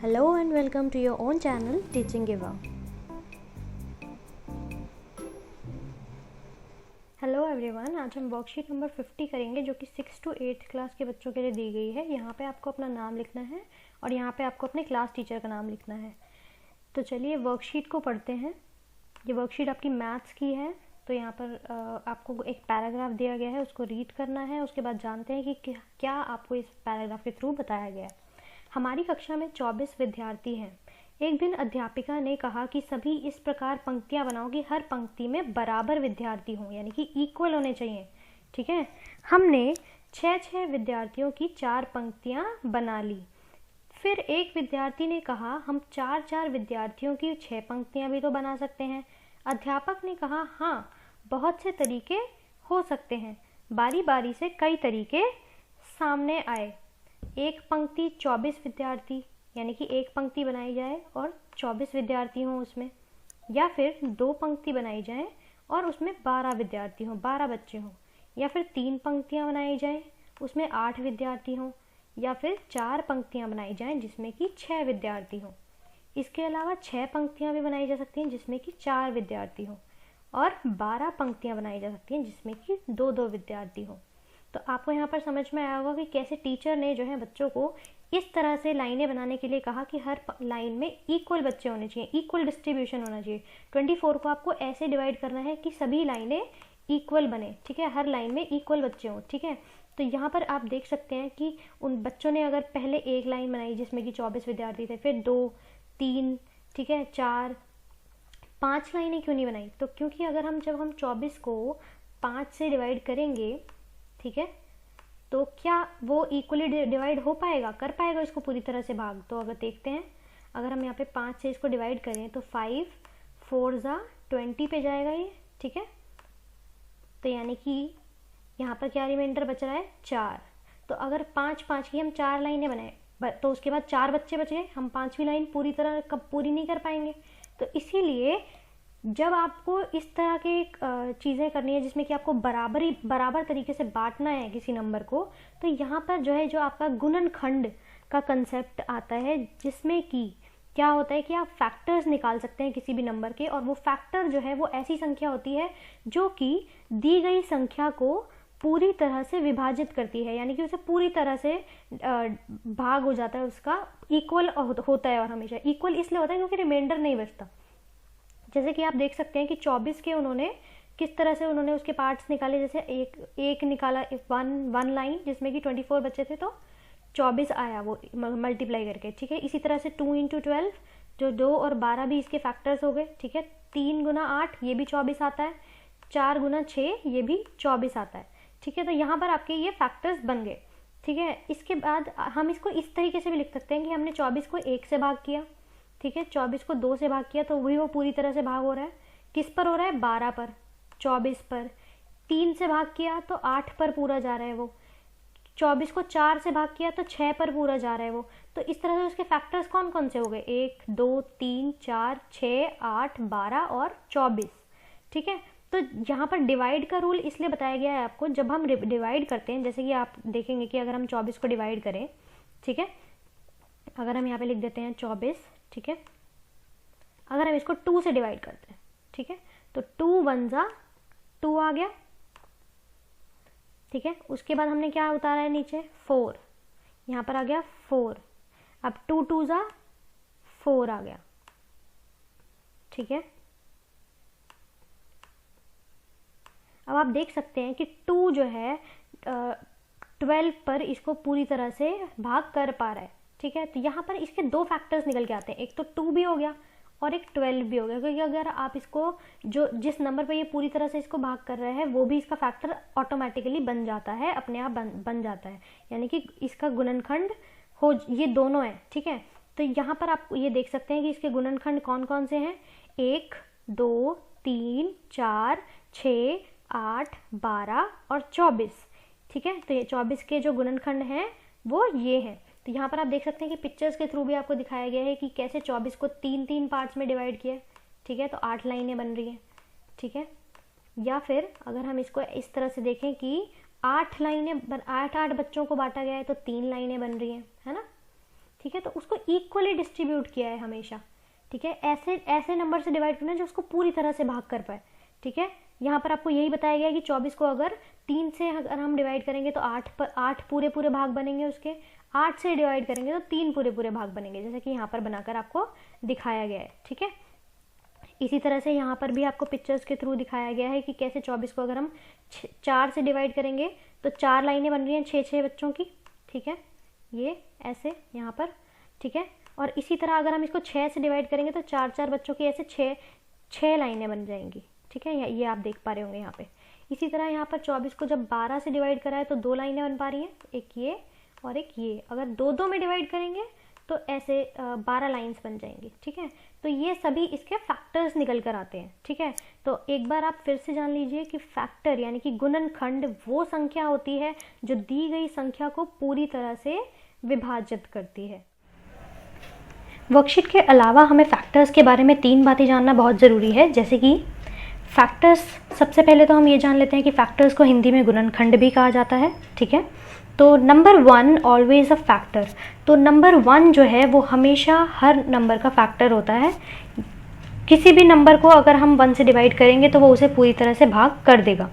Hello and welcome to your own channel Teaching Eva. Hello everyone, आज हम worksheet number 50 करेंगे जो कि 6 to 8th क्लास के बच्चों के लिए दी गई है। यहाँ पे आपको अपना नाम लिखना है और यहाँ पे आपको अपने क्लास टीचर का नाम लिखना है। तो चलिए वर्कशीट को पढ़ते हैं। ये वर्कशीट आपकी मैथ्स की है। तो यहाँ पर आपको एक पैराग्राफ दिया गया है, उसको रीड करना है। उसके बाद जानते हैं कि क्या आपको इस पैराग्राफ के थ्रू बताया गया है। हमारी कक्षा में 24 विद्यार्थी हैं। एक दिन अध्यापिका ने कहा कि सभी इस प्रकार पंक्तियां बनाओ कि हर पंक्ति में बराबर विद्यार्थी हों, यानी कि इक्वल होने चाहिए। ठीक है, हमने 6 विद्यार्थियों की 4 पंक्तियां बना ली। फिर एक विद्यार्थी ने कहा हम 4 विद्यार्थियों की 6 पंक्तियां भी तो बना सकते हैं। अध्यापक ने कहा हाँ, बहुत से तरीके हो सकते हैं। बारी बारी से कई तरीके सामने आए। एक पंक्ति 24 विद्यार्थी, यानी कि एक पंक्ति बनाई जाए और 24 विद्यार्थी हों उसमें, या फिर 2 पंक्ति बनाई जाए और उसमें 12 विद्यार्थी हों, 12 बच्चे हों, या फिर 3 पंक्तियां बनाई जाए उसमें 8 विद्यार्थी हों, या फिर 4 पंक्तियां बनाई जाएं जिसमें कि 6 विद्यार्थी हों। इसके अलावा 6 पंक्तियां भी बनाई जा सकती हैं जिसमें कि 4 विद्यार्थी हों, और 12 पंक्तियां बनाई जा सकती हैं जिसमें कि 2-2 विद्यार्थी हों। तो आपको यहाँ पर समझ में आया होगा कि कैसे टीचर ने जो है बच्चों को इस तरह से लाइनें बनाने के लिए कहा कि हर लाइन में इक्वल बच्चे होने चाहिए, इक्वल डिस्ट्रीब्यूशन होना चाहिए। 24 को आपको ऐसे डिवाइड करना है कि सभी लाइनें इक्वल बने। ठीक है, हर लाइन में इक्वल बच्चे हों। ठीक है, तो यहाँ पर आप देख सकते हैं कि उन बच्चों ने अगर पहले एक लाइन बनाई जिसमें कि 24 विद्यार्थी थे, फिर 2, 3, ठीक है, 4, 5 लाइनें क्यों नहीं बनाई? तो क्योंकि अगर जब हम 24 को 5 से डिवाइड करेंगे, ठीक है, तो क्या वो इक्वली डिवाइड हो पाएगा, कर पाएगा इसको पूरी तरह से भाग? तो अगर देखते हैं, अगर हम यहाँ पे 5 से इसको डिवाइड करें तो 5 4 जा 20 पे जाएगा ये। ठीक है, तो यानी कि यहाँ पर क्या रिमाइंडर बच रहा है? 4। तो अगर 5 की हम 4 लाइनें बनाए तो उसके बाद 4 बच्चे बच गए, हम 5वीं लाइन पूरी तरह कब पूरी नहीं कर पाएंगे। तो इसीलिए जब आपको इस तरह के चीज़ें करनी है जिसमें कि आपको बराबर तरीके से बांटना है किसी नंबर को, तो यहाँ पर जो आपका गुणनखंड का कंसेप्ट आता है, जिसमें कि क्या होता है कि आप फैक्टर्स निकाल सकते हैं किसी भी नंबर के, और वो फैक्टर जो है वो ऐसी संख्या होती है जो कि दी गई संख्या को पूरी तरह से विभाजित करती है, यानी कि उसे पूरी तरह से भाग हो जाता है, उसका इक्वल होता है। और हमेशा इक्वल इसलिए होता है क्योंकि रिमाइंडर नहीं बचता। जैसे कि आप देख सकते हैं कि 24 के उन्होंने किस तरह से उन्होंने उसके पार्ट्स निकाले। जैसे एक निकाला, वन लाइन जिसमें कि 24 बच्चे थे तो 24 आया वो मल्टीप्लाई करके। ठीक है, इसी तरह से 2 × 12 जो 2 और 12 भी इसके फैक्टर्स हो गए। ठीक है, 3 × 8 ये भी 24 आता है, 4 × 6 ये भी 24 आता है। ठीक है, तो यहाँ पर आपके ये फैक्टर्स बन गए। ठीक है, इसके बाद हम इसको इस तरीके से भी लिख सकते हैं कि हमने 24 को 1 से भाग किया। ठीक है, 24 को 2 से भाग किया तो वही वो पूरी तरह से भाग हो रहा है। किस पर हो रहा है? 12 पर, 24 पर। 3 से भाग किया तो 8 पर पूरा जा रहा है वो। 24 को 4 से भाग किया तो 6 पर पूरा जा रहा है वो। तो इस तरह से उसके फैक्टर्स कौन कौन से हो गए? 1, 2, 3, 4, 6, 8, 12 और 24। ठीक है, तो यहाँ पर डिवाइड का रूल इसलिए बताया गया है आपको। जब हम डिवाइड करते हैं, जैसे कि आप देखेंगे कि अगर हम 24 को डिवाइड करें, ठीक है, अगर हम यहाँ पे लिख देते हैं 24, ठीक है, अगर हम इसको 2 से डिवाइड करते हैं, ठीक है, तो 2 1 जा 2 आ गया। ठीक है, उसके बाद हमने क्या उतारा है नीचे? 4, यहाँ पर आ गया 4। अब 2 2 जा 4 आ गया। ठीक है, अब आप देख सकते हैं कि 2 जो है 12 पर इसको पूरी तरह से भाग कर पा रहा है। ठीक है, तो यहाँ पर इसके 2 फैक्टर्स निकल के आते हैं, एक तो 2 भी हो गया और एक 12 भी हो गया। क्योंकि अगर आप इसको जिस नंबर पर ये पूरी तरह से इसको भाग कर रहे हैं वो भी इसका फैक्टर ऑटोमेटिकली बन जाता है, अपने आप बन जाता है, यानी कि इसका गुणनखंड हो, ये दोनों है। ठीक है, तो यहाँ पर आप ये देख सकते हैं कि इसके गुणनखंड कौन कौन से हैं? 1, 2, 3, 4, 6, 8, 12 और 24। ठीक है, तो ये 24 के जो गुणनखंड हैं वो ये हैं। तो यहाँ पर आप देख सकते हैं कि पिक्चर्स के थ्रू भी आपको दिखाया गया है कि कैसे 24 को 3-3 पार्ट्स में डिवाइड किया है। ठीक है, तो 8 लाइनें बन रही हैं। ठीक है, या फिर अगर हम इसको इस तरह से देखें कि 8 बच्चों को बांटा गया है तो 3 लाइनें बन रही हैं, है ना। ठीक है, तो उसको इक्वली डिस्ट्रीब्यूट किया है हमेशा, ठीक है। ऐसे ऐसे नंबर से डिवाइड करना है जो उसको पूरी तरह से भाग कर पाए, ठीक है। यहाँ पर आपको यही बताया गया है कि 24 को अगर 3 से अगर हम डिवाइड करेंगे तो 8 पूरे पूरे भाग बनेंगे उसके, 8 से डिवाइड करेंगे तो 3 पूरे पूरे भाग बनेंगे, जैसे कि यहाँ पर बनाकर आपको दिखाया गया है, ठीक है। इसी तरह से यहाँ पर भी आपको पिक्चर्स के थ्रू दिखाया गया है कि कैसे 24 को अगर हम 4 से डिवाइड करेंगे तो 4 लाइनें बन रही हैं 6-6 बच्चों की, ठीक है, ये ऐसे यहाँ पर, ठीक है। और इसी तरह अगर हम इसको 6 से डिवाइड करेंगे तो 4-4 बच्चों की ऐसे 6 लाइनें बन जाएंगी, ठीक है, ये आप देख पा रहे होंगे यहाँ पे। इसी तरह यहाँ पर 24 को जब 12 से डिवाइड करा है तो 2 लाइनें बन पा रही हैं, एक ये और एक ये। अगर 2-2 में डिवाइड करेंगे तो ऐसे 12 लाइन्स बन जाएंगी, ठीक है। तो ये सभी इसके फैक्टर्स निकल कर आते हैं, ठीक है। तो एक बार आप फिर से जान लीजिए कि फैक्टर यानी कि गुणनखंड वो संख्या होती है जो दी गई संख्या को पूरी तरह से विभाजित करती है। वर्कशीट के अलावा हमें फैक्टर्स के बारे में 3 बातें जानना बहुत ज़रूरी है, जैसे कि फैक्टर्स, सबसे पहले तो हम ये जान लेते हैं कि फैक्टर्स को हिंदी में गुणनखंड भी कहा जाता है, ठीक है। तो नंबर 1 ऑलवेज अ फैक्टर, तो नंबर 1 जो है वो हमेशा हर नंबर का फैक्टर होता है। किसी भी नंबर को अगर हम 1 से डिवाइड करेंगे तो वो उसे पूरी तरह से भाग कर देगा।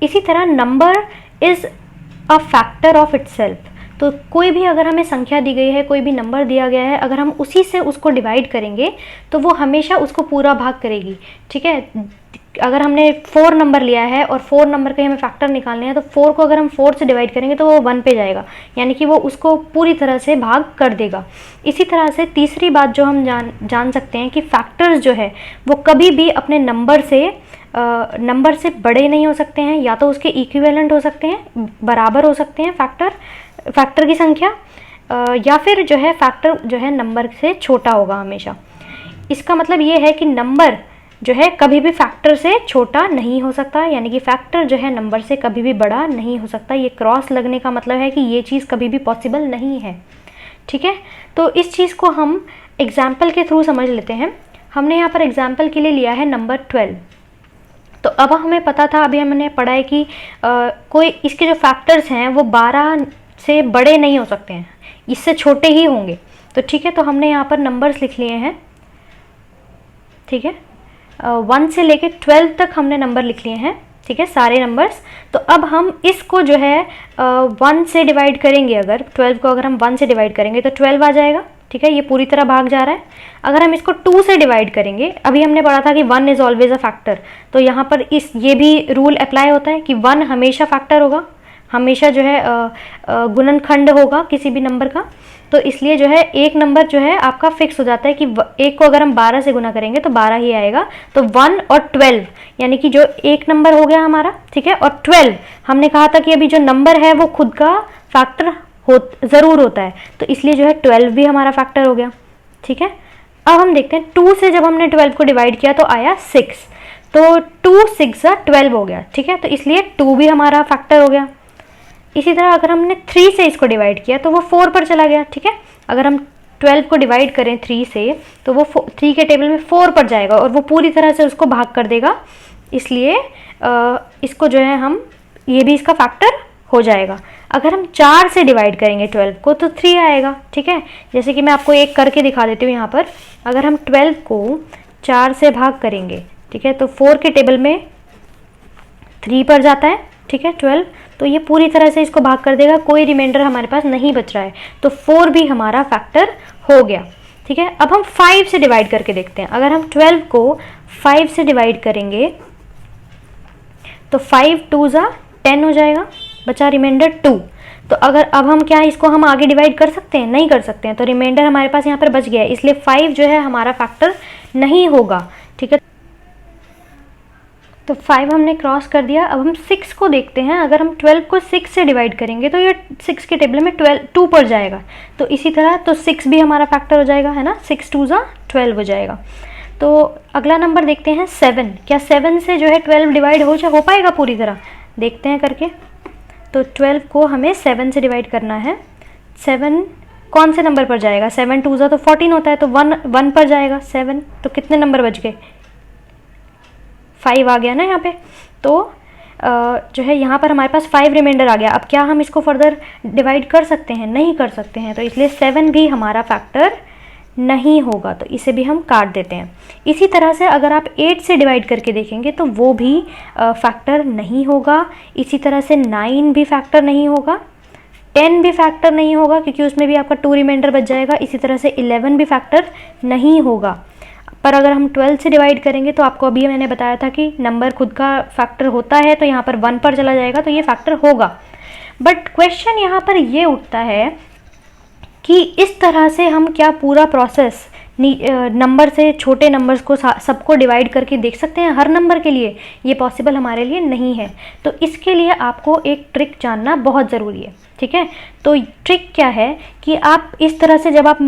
इसी तरह number is a factor of itself, तो कोई भी अगर हमें संख्या दी गई है, कोई भी नंबर दिया गया है, अगर हम उसी से उसको डिवाइड करेंगे तो वो हमेशा उसको पूरा भाग करेगी, ठीक है। अगर हमने 4 नंबर लिया है और 4 नंबर के हमें फैक्टर निकालने हैं तो 4 को अगर हम 4 से डिवाइड करेंगे तो वो 1 पे जाएगा, यानी कि वो उसको पूरी तरह से भाग कर देगा। इसी तरह से तीसरी बात जो हम जान सकते हैं कि फैक्टर्स जो है वो कभी भी अपने नंबर से बड़े नहीं हो सकते हैं, या तो उसके इक्विवेलेंट हो सकते हैं, बराबर हो सकते हैं फैक्टर की संख्या, या फिर जो है फैक्टर जो है नंबर से छोटा होगा हमेशा। इसका मतलब ये है कि नंबर जो है कभी भी फैक्टर से छोटा नहीं हो सकता, यानी कि फैक्टर जो है नंबर से कभी भी बड़ा नहीं हो सकता। ये क्रॉस लगने का मतलब है कि ये चीज़ कभी भी पॉसिबल नहीं है, ठीक है। तो इस चीज़ को हम एग्जाम्पल के थ्रू समझ लेते हैं। हमने यहाँ पर एग्जाम्पल के लिए लिया है नंबर 12। तो अब हमें पता था, अभी हमने पढ़ा है कि कोई इसके जो फैक्टर्स हैं वो 12 से बड़े नहीं हो सकते हैं, इससे छोटे ही होंगे। तो ठीक है, तो हमने यहाँ पर नंबर्स लिख लिए हैं, ठीक है। 1 से लेके 12 तक हमने नंबर लिख लिए हैं, ठीक है, सारे नंबर्स। तो अब हम इसको जो है 1 से डिवाइड करेंगे, अगर 12 को अगर हम 1 से डिवाइड करेंगे तो 12 आ जाएगा, ठीक है, ये पूरी तरह भाग जा रहा है। अगर हम इसको 2 से डिवाइड करेंगे, अभी हमने पढ़ा था कि 1 इज़ ऑलवेज अ फैक्टर, तो यहाँ पर ये भी रूल अप्लाई होता है कि 1 हमेशा फैक्टर होगा, हमेशा जो है गुणनखंड होगा किसी भी नंबर का। तो इसलिए जो है एक नंबर जो है आपका फिक्स हो जाता है कि एक को अगर हम 12 से गुना करेंगे तो 12 ही आएगा। तो 1 और 12 यानी कि जो एक नंबर हो गया हमारा, ठीक है, और 12 हमने कहा था कि अभी जो नंबर है वो खुद का फैक्टर ज़रूर होता है, तो इसलिए जो है 12 भी हमारा फैक्टर हो गया, ठीक है। अब हम देखते हैं 2 से जब हमने 12 को डिवाइड किया तो आया 6, तो 2 6 12 हो गया, ठीक है, तो इसलिए 2 भी हमारा फैक्टर हो गया। इसी तरह अगर हमने 3 से इसको डिवाइड किया तो वो 4 पर चला गया, ठीक है। अगर हम 12 को डिवाइड करें 3 से तो वो 3 के टेबल में 4 पर जाएगा और वो पूरी तरह से उसको भाग कर देगा, इसलिए इसको जो है हम, ये भी इसका फैक्टर हो जाएगा। अगर हम 4 से डिवाइड करेंगे 12 को तो 3 आएगा, ठीक है। जैसे कि मैं आपको एक करके दिखा देती हूँ यहाँ पर। अगर हम 12 को 4 से भाग करेंगे, ठीक है, तो 4 के टेबल में 3 पर जाता है, ठीक है, 12, तो ये पूरी तरह से इसको भाग कर देगा, कोई रिमाइंडर हमारे पास नहीं बच रहा है, तो 4 भी हमारा फैक्टर हो गया, ठीक है। अब हम 5 से डिवाइड करके देखते हैं। अगर हम 12 को 5 से डिवाइड करेंगे तो 5 2 जा 10 हो जाएगा, बचा रिमाइंडर 2। तो अगर अब हम क्या इसको हम आगे डिवाइड कर सकते हैं? नहीं कर सकते हैं, तो रिमाइंडर हमारे पास यहाँ पर बच गया है, इसलिए 5 जो है हमारा फैक्टर नहीं होगा, ठीक है। तो 5 हमने क्रॉस कर दिया। अब हम 6 को देखते हैं। अगर हम 12 को 6 से डिवाइड करेंगे तो ये 6 के टेबल में 2 पर जाएगा, तो इसी तरह तो 6 भी हमारा फैक्टर हो जाएगा, है ना, 6 2 जा 12 हो जाएगा। तो अगला नंबर देखते हैं 7। क्या 7 से जो है 12 डिवाइड हो पाएगा पूरी तरह? देखते हैं करके। तो 12 को हमें 7 से डिवाइड करना है। 7 कौन से नंबर पर जाएगा? 7 2 जा तो 14 होता है, तो 1 पर जाएगा 7, तो कितने नंबर बच गए? 5 आ गया ना यहाँ पे। तो जो है यहाँ पर हमारे पास 5 रिमाइंडर आ गया। अब क्या हम इसको फर्दर डिवाइड कर सकते हैं? नहीं कर सकते हैं, तो इसलिए 7 भी हमारा फैक्टर नहीं होगा, तो इसे भी हम काट देते हैं। इसी तरह से अगर आप 8 से डिवाइड करके देखेंगे तो वो भी फैक्टर नहीं होगा। इसी तरह से 9 भी फैक्टर नहीं होगा, 10 भी फैक्टर नहीं होगा क्योंकि उसमें भी आपका 2 रिमाइंडर बच जाएगा। इसी तरह से 11 भी फैक्टर नहीं होगा। पर अगर हम 12 से डिवाइड करेंगे तो आपको अभी मैंने बताया था कि नंबर खुद का फैक्टर होता है, तो यहाँ पर 1 पर चला जाएगा, तो ये फैक्टर होगा। बट क्वेश्चन यहाँ पर ये उठता है कि इस तरह से हम क्या पूरा प्रोसेस नंबर से छोटे नंबर्स को सबको डिवाइड करके देख सकते हैं हर नंबर के लिए? ये पॉसिबल हमारे लिए नहीं है। तो इसके लिए आपको एक ट्रिक जानना बहुत ज़रूरी है, ठीक है। तो ट्रिक क्या है कि आप इस तरह से जब आप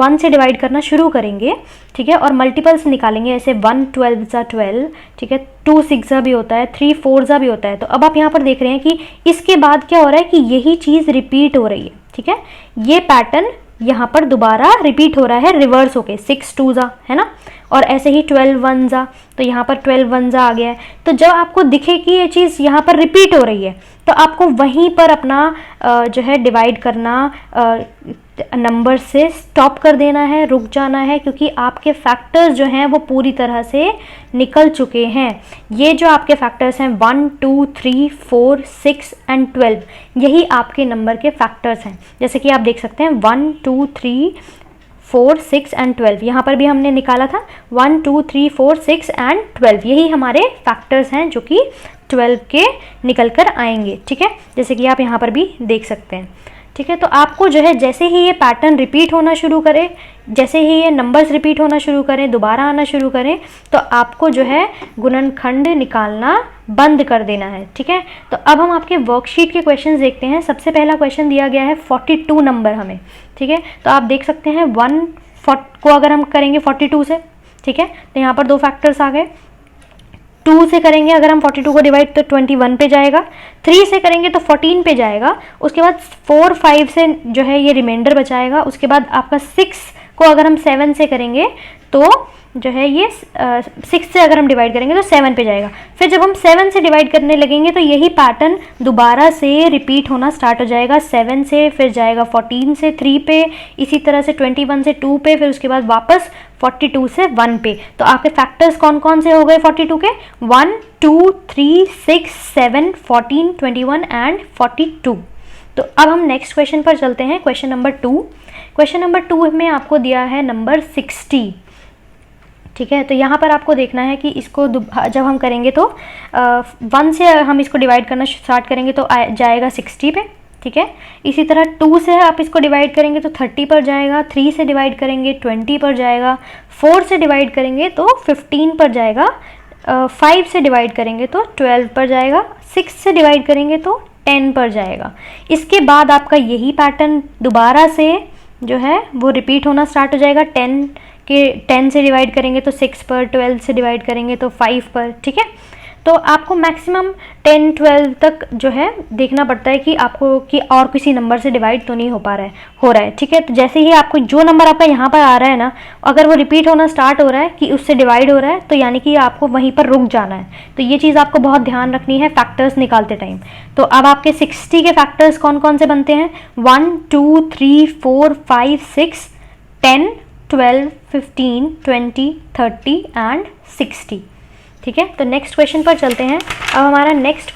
1 से डिवाइड करना शुरू करेंगे, ठीक है, और मल्टीपल्स निकालेंगे, ऐसे 1 12 12, ठीक है, 2 6 भी होता है, 3 4 भी होता है। तो अब आप यहाँ पर देख रहे हैं कि इसके बाद क्या हो रहा है कि यही चीज़ रिपीट हो रही है, ठीक है। ये पैटर्न यहाँ पर दोबारा रिपीट हो रहा है रिवर्स होके, 6 2 है ना, और ऐसे ही 12 1 तो यहाँ पर 12 1 आ गया है। तो जब आपको दिखे कि ये चीज़ यहाँ पर रिपीट हो रही है तो आपको वहीं पर अपना जो है डिवाइड करना नंबर से स्टॉप कर देना है, रुक जाना है, क्योंकि आपके फैक्टर्स जो हैं वो पूरी तरह से निकल चुके हैं। ये जो आपके फैक्टर्स हैं 1 2 3 4 6 एंड 12, यही आपके नंबर के फैक्टर्स हैं। जैसे कि आप देख सकते हैं 1 2 3 4 6 एंड 12, यहाँ पर भी हमने निकाला था 1 2 3 4 6 एंड 12, यही हमारे फैक्टर्स हैं जो कि 12 के निकल कर आएंगे, ठीक है, जैसे कि आप यहाँ पर भी देख सकते हैं, ठीक है। तो आपको जो है जैसे ही ये पैटर्न रिपीट होना शुरू करे, जैसे ही ये नंबर्स रिपीट होना शुरू करें, दोबारा आना शुरू करें, तो आपको जो है गुणनखंड निकालना बंद कर देना है, ठीक है। तो अब हम आपके वर्कशीट के क्वेश्चंस देखते हैं। सबसे पहला क्वेश्चन दिया गया है 42 नंबर हमें, ठीक है। तो आप देख सकते हैं 1 को अगर हम करेंगे 42 से, ठीक है, तो यहाँ पर 2 फैक्टर्स आ गए। 2 से करेंगे अगर हम 42 को डिवाइड तो 21 पे जाएगा, 3 से करेंगे तो 14 पे जाएगा, उसके बाद 4 5 से जो है ये रिमाइंडर बचाएगा। उसके बाद आपका 6 को अगर हम 7 से करेंगे तो जो है ये 6 से अगर हम डिवाइड करेंगे तो 7 पे जाएगा। फिर जब हम 7 से डिवाइड करने लगेंगे तो यही पैटर्न दोबारा से रिपीट होना स्टार्ट हो जाएगा। 7 से फिर जाएगा 14 से 3 पे, इसी तरह से 21 से 2 पे, फिर उसके बाद वापस 42 से 1 पे। तो आपके फैक्टर्स कौन कौन से हो गए 42 के? 1 2 3 6 7 14 21 एंड 42। तो अब हम नेक्स्ट क्वेश्चन पर चलते हैं, क्वेश्चन नंबर 2। क्वेश्चन नंबर 2 में आपको दिया है नंबर 60, ठीक है। तो यहाँ पर आपको देखना है कि इसको जब हम करेंगे तो 1 से हम इसको डिवाइड करना स्टार्ट करेंगे तो जाएगा 60 पे, ठीक है। इसी तरह 2 से आप इसको डिवाइड करेंगे तो 30 पर जाएगा, 3 से डिवाइड करेंगे 20 पर जाएगा, 4 से डिवाइड करेंगे तो 15 पर जाएगा, 5 से डिवाइड करेंगे तो 12 पर जाएगा, 6 से डिवाइड करेंगे तो 10 पर जाएगा। इसके बाद आपका यही पैटर्न दोबारा से जो है वो रिपीट होना स्टार्ट हो जाएगा। 10 से डिवाइड करेंगे तो 6 पर, 12 से डिवाइड करेंगे तो 5 पर, ठीक है। तो आपको मैक्सिमम 10 12 तक जो है देखना पड़ता है कि आपको कि और किसी नंबर से डिवाइड तो नहीं हो रहा है, ठीक है। तो जैसे ही आपको जो नंबर आपका यहाँ पर आ रहा है ना, अगर वो रिपीट होना स्टार्ट हो रहा है कि उससे डिवाइड हो रहा है, तो यानी कि आपको वहीं पर रुक जाना है। तो ये चीज़ आपको बहुत ध्यान रखनी है फैक्टर्स निकालते टाइम। तो अब आपके 60 के फैक्टर्स कौन कौन से बनते हैं? 1 2 3 4 5 6 10 12 15 20 30 एंड 60, ठीक है। तो नेक्स्ट क्वेश्चन पर चलते हैं। अब हमारा नेक्स्ट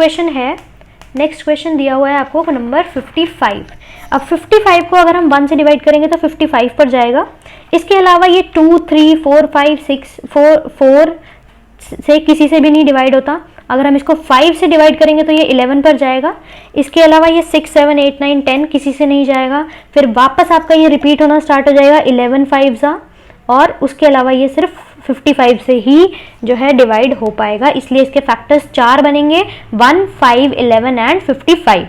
क्वेश्चन दिया हुआ है आपको नंबर 55। अब 55 को अगर हम 1 से डिवाइड करेंगे तो 55 पर जाएगा। इसके अलावा ये 2 3 4 5 6 4 से किसी से भी नहीं डिवाइड होता। अगर हम इसको 5 से डिवाइड करेंगे तो ये 11 पर जाएगा। इसके अलावा ये 6 7 8 9 10 किसी से नहीं जाएगा। फिर वापस आपका ये रिपीट होना स्टार्ट हो जाएगा 11 5 और उसके अलावा ये सिर्फ 55 से ही जो है डिवाइड हो पाएगा, इसलिए इसके फैक्टर्स 4 बनेंगे, 1 5 11 एंड 55।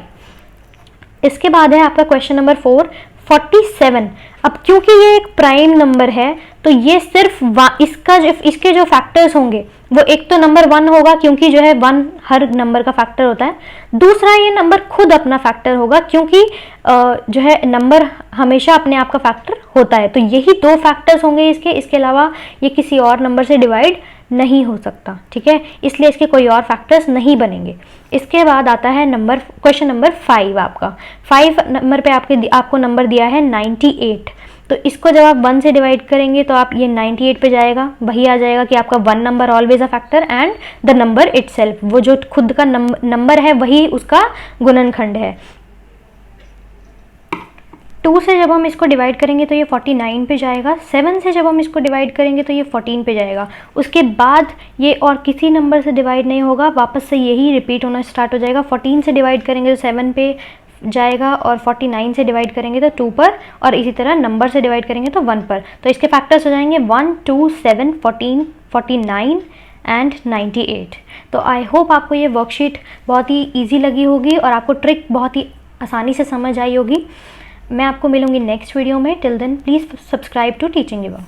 इसके बाद है आपका क्वेश्चन नंबर 4 47। अब क्योंकि ये एक प्राइम नंबर है तो ये सिर्फ इसके जो फैक्टर्स होंगे वो एक तो नंबर 1 होगा, क्योंकि जो है 1 हर नंबर का फैक्टर होता है। दूसरा ये नंबर खुद अपना फैक्टर होगा, क्योंकि जो है नंबर हमेशा अपने आप का फैक्टर होता है। तो यही 2 फैक्टर्स होंगे इसके अलावा ये किसी और नंबर से डिवाइड नहीं हो सकता, ठीक है, इसलिए इसके कोई और फैक्टर्स नहीं बनेंगे। इसके बाद आता है क्वेश्चन नंबर 5 आपका। 5 नंबर पे आपको नंबर दिया है 98। तो इसको जब आप 1 से डिवाइड करेंगे तो आप ये 98 पे जाएगा, वही आ जाएगा कि आपका 1 number always a factor and the number itself, वो जो खुद का नंबर है वही उसका गुणनखंड है। 2 से जब हम इसको डिवाइड करेंगे तो ये 49 पे जाएगा। 7 से जब हम इसको डिवाइड करेंगे तो ये 14 पे जाएगा। उसके बाद ये और किसी नंबर से डिवाइड नहीं होगा, वापस से यही रिपीट होना स्टार्ट हो जाएगा। 14 से डिवाइड करेंगे तो 7 पे जाएगा, और 49 से डिवाइड करेंगे तो 2 पर, और इसी तरह नंबर से डिवाइड करेंगे तो 1 पर। तो इसके फैक्टर्स हो जाएंगे 1, 2, 7, 14, 49 एंड 98। तो आई होप आपको ये वर्कशीट बहुत ही ईजी लगी होगी और आपको ट्रिक बहुत ही आसानी से समझ आई होगी। मैं आपको मिलूंगी नेक्स्ट वीडियो में। Till then please subscribe to Teaching Eva.